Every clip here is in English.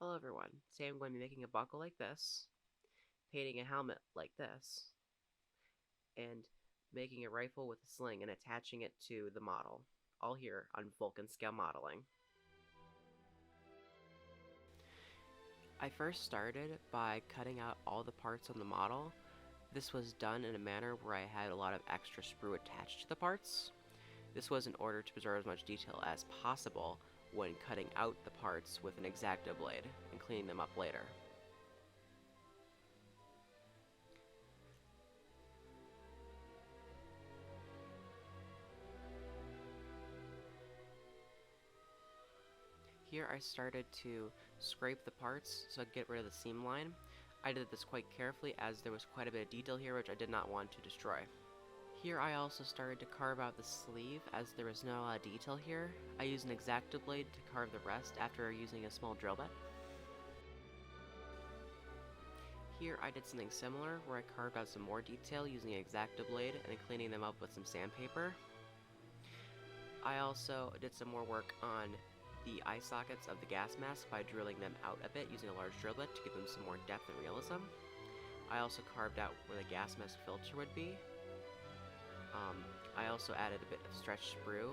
Hello everyone, today I'm going to be making a buckle like this, painting a helmet like this, and making a rifle with a sling and attaching it to the model, all here on Vulcan scale modeling. I first started by cutting out all the parts on the model. This was done in a manner where I had a lot of extra sprue attached to the parts. This was in order to preserve as much detail as possible when cutting out the parts with an X-Acto blade and cleaning them up later. Here I started to scrape the parts so I could get rid of the seam line. I did this quite carefully as there was quite a bit of detail here which I did not want to destroy. Here I also started to carve out the sleeve as there was not a lot of detail here. I used an X-Acto blade to carve the rest after using a small drill bit. Here I did something similar where I carved out some more detail using an X-Acto blade and cleaning them up with some sandpaper. I also did some more work on the eye sockets of the gas mask by drilling them out a bit using a large drill bit to give them some more depth and realism. I also carved out where the gas mask filter would be. I also added a bit of stretched sprue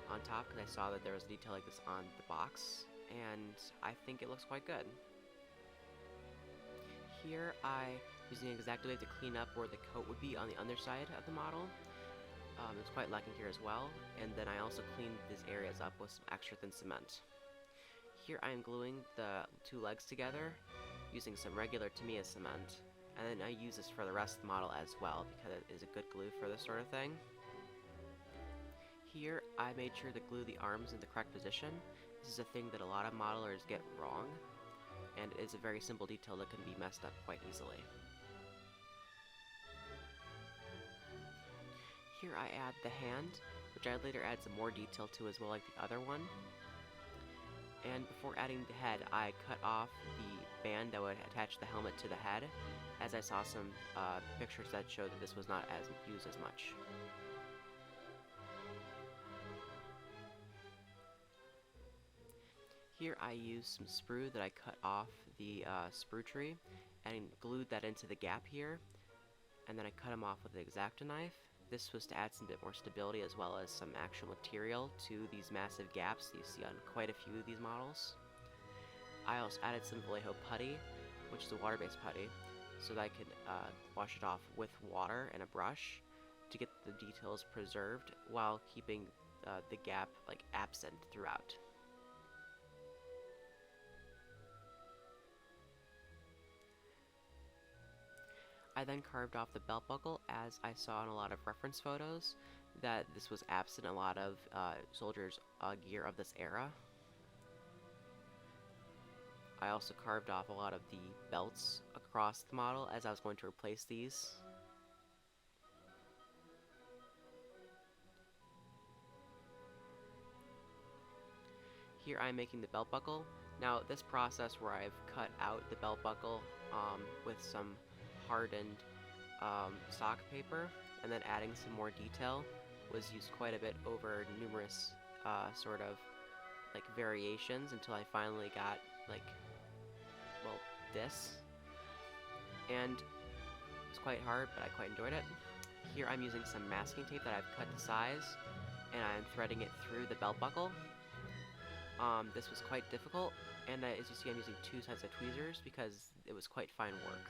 on top because I saw that there was detail like this on the box, and I think it looks quite good. Here I using an X-Acto blade to clean up where the coat would be on the underside of the model. It's quite lacking here as well, and then I also cleaned these areas up with some extra thin cement. Here I am gluing the two legs together using some regular Tamiya cement, and then I use this for the rest of the model as well because it is a good glue for this sort of thing. Here I made sure to glue the arms in the correct position. This is a thing that a lot of modelers get wrong, and it is a very simple detail that can be messed up quite easily. Here I add the hand, which I later add some more detail to as well like the other one. And before adding the head, I cut off the band that would attach the helmet to the head, as I saw some pictures that showed that this was not as used as much. Here I used some sprue that I cut off the sprue tree and glued that into the gap here, and then I cut them off with an X-Acto knife. This was to add some bit more stability as well as some actual material to these massive gaps that you see on quite a few of these models. I also added some Vallejo putty, which is a water-based putty, so that I could wash it off with water and a brush to get the details preserved while keeping the gap absent throughout. I then carved off the belt buckle as I saw in a lot of reference photos that this was absent in a lot of soldiers' gear of this era. I also carved off a lot of the belts across the model as I was going to replace these. Here I'm making the belt buckle. Now this process where I've cut out the belt buckle with some hardened sock paper and then adding some more detail was used quite a bit over numerous sort of variations until I finally got well, this, and it's quite hard, but I quite enjoyed it. Here I'm using some masking tape that I've cut to size, and I'm threading it through the belt buckle. This was quite difficult, and as you see I'm using two sets of tweezers because it was quite fine work.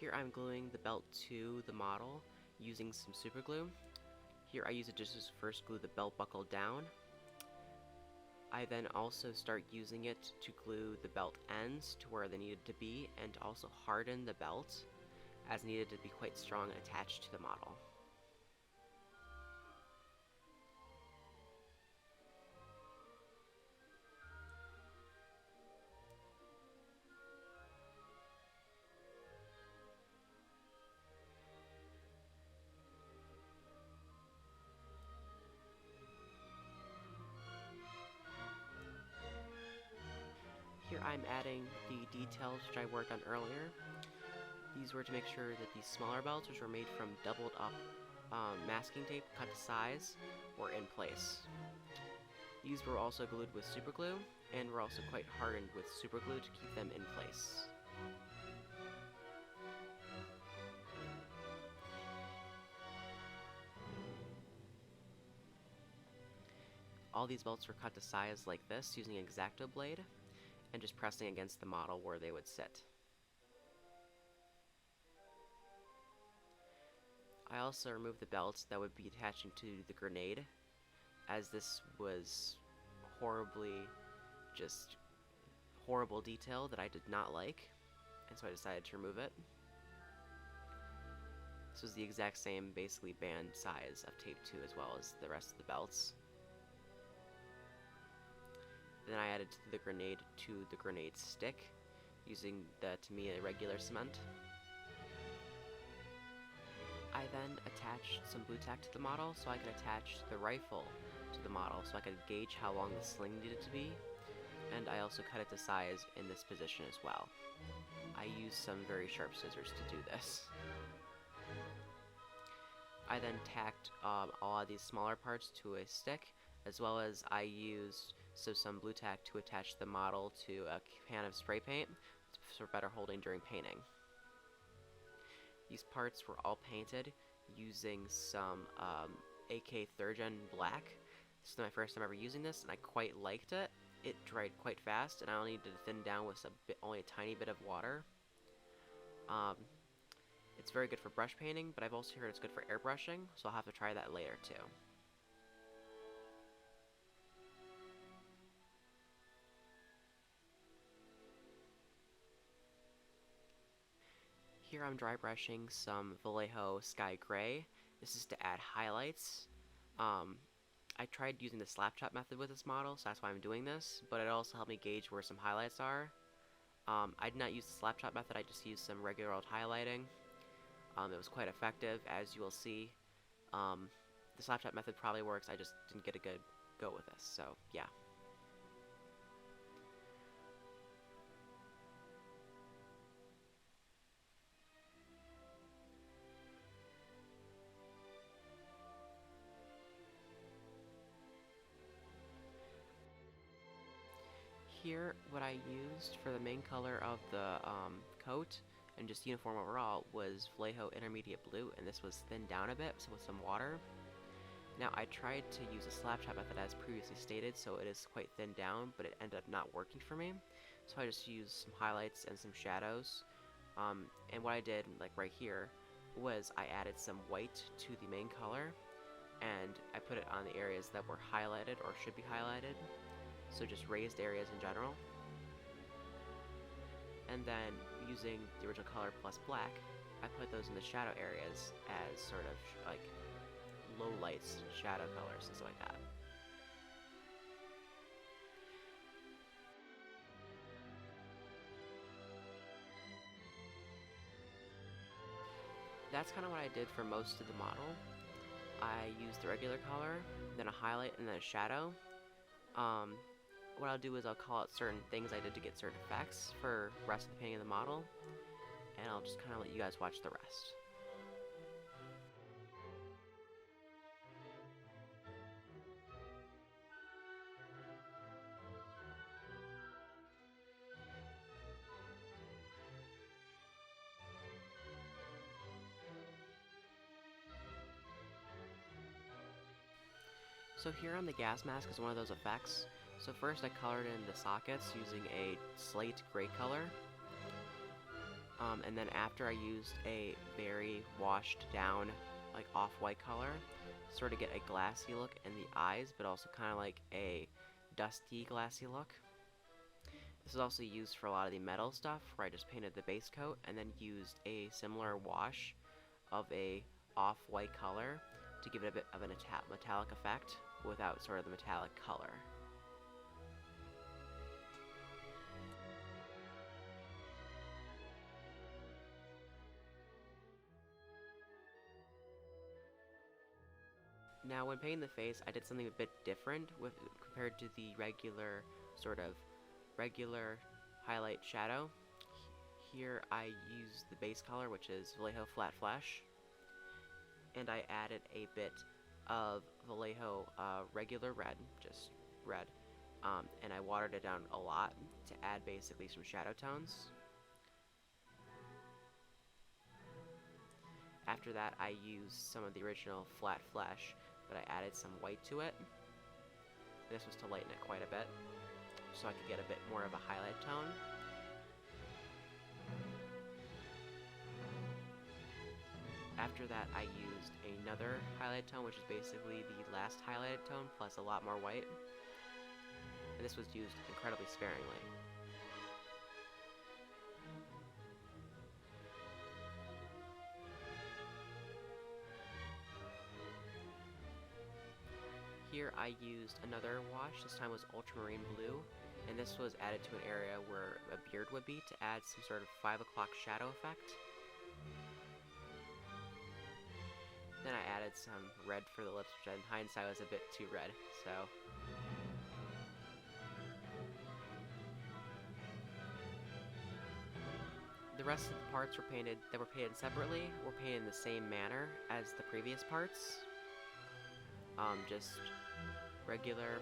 Here I'm gluing the belt to the model using some super glue. Here I use it just to first glue the belt buckle down. I then also start using it to glue the belt ends to where they needed to be and to also harden the belt as needed to be quite strong and attached to the model. I'm adding the details which I worked on earlier. These were to make sure that these smaller belts, which were made from doubled up masking tape cut to size, were in place. These were also glued with super glue, and were also quite hardened with super glue to keep them in place. All these belts were cut to size like this using an X-Acto blade, and just pressing against the model where they would sit. I also removed the belts that would be attaching to the grenade, as this was horrible detail that I did not like, and so I decided to remove it. This was the exact same, basically, band size of tape 2 as well as the rest of the belts. Then I added the grenade to the grenade stick, using the Tamiya regular cement. I then attached some blue tack to the model so I could attach the rifle to the model so I could gauge how long the sling needed to be, and I also cut it to size in this position as well. I used some very sharp scissors to do this. I then tacked all of these smaller parts to a stick, as well as I used some blue tack to attach the model to a can of spray paint for better holding during painting. These parts were all painted using some AK 3rd Gen black. This is my first time ever using this, and I quite liked it. It dried quite fast, and I only needed to thin down with only a tiny bit of water. It's very good for brush painting, but I've also heard it's good for airbrushing, so I'll have to try that later too. Here I'm dry brushing some Vallejo Sky Gray. This is to add highlights. I tried using the slap chop method with this model, so that's why I'm doing this, but it also helped me gauge where some highlights are. I did not use the slap chop method, I just used some regular old highlighting. It was quite effective, as you will see. The slap chop method probably works, I just didn't get a good go with this, so yeah. Here, what I used for the main color of the coat, and just uniform overall, was Vallejo Intermediate Blue, and this was thinned down a bit with some water. Now, I tried to use a slap chop method as previously stated, so it is quite thinned down, but it ended up not working for me. So I just used some highlights and some shadows. And what I did, like right here, was I added some white to the main color, and I put it on the areas that were highlighted or should be highlighted. So just raised areas in general. And then using the original color plus black, I put those in the shadow areas as sort of like low lights, shadow colors, and stuff like that. That's kind of what I did for most of the model. I used the regular color, then a highlight, and then a shadow. What I'll do is I'll call out certain things I did to get certain effects for the rest of the painting of the model, and I'll just kind of let you guys watch the rest. So here on the gas mask is one of those effects. So first I colored in the sockets using a slate gray color. And then after I used a very washed down, like off-white color, sort of get a glassy look in the eyes, but also kind of like a dusty glassy look. This is also used for a lot of the metal stuff, where I just painted the base coat and then used a similar wash of a off-white color to give it a bit of a metallic effect without sort of the metallic color. Now, when painting the face, I did something a bit different compared to the regular highlight shadow. Here I use the base color, which is Vallejo Flat Flash, and I added a bit of Vallejo regular red, just red, and I watered it down a lot to add basically some shadow tones. After that, I used some of the original Flat Flash, but I added some white to it. This was to lighten it quite a bit, so I could get a bit more of a highlight tone. After that, I used another highlight tone, which is basically the last highlighted tone, plus a lot more white. And this was used incredibly sparingly. Here I used another wash, this time was ultramarine blue, and this was added to an area where a beard would be to add some sort of 5 o'clock shadow effect. Then I added some red for the lips, which in hindsight was a bit too red, so. The rest of the parts that were painted separately were painted in the same manner as the previous parts. Just regular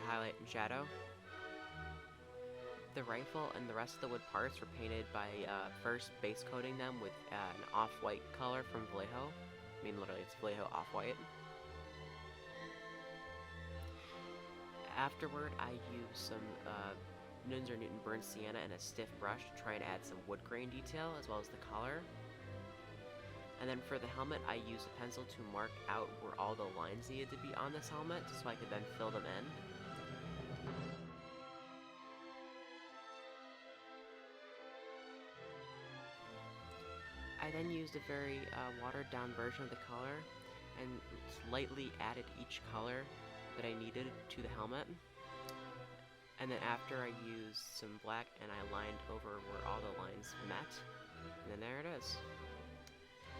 highlight and shadow. The rifle and the rest of the wood parts were painted by first base coating them with an off-white color from Vallejo. I mean, literally, it's Vallejo off-white. Afterward, I used some Nunzer Newton burnt sienna and a stiff brush to try and add some wood grain detail as well as the collar. And then for the helmet, I used a pencil to mark out where all the lines needed to be on this helmet, so I could then fill them in. I then used a very watered down version of the color and slightly added each color that I needed to the helmet. And then after I used some black and I lined over where all the lines met, and then there it is.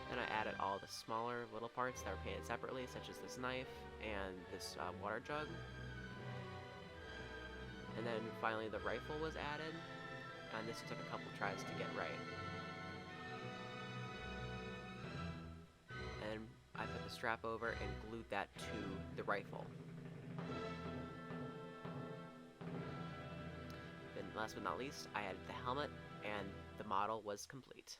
Then I added all the smaller little parts that were painted separately, such as this knife and this water jug. And then finally the rifle was added, and this took a couple tries to get right. And I put the strap over and glued that to the rifle. Then last but not least, I added the helmet, and the model was complete.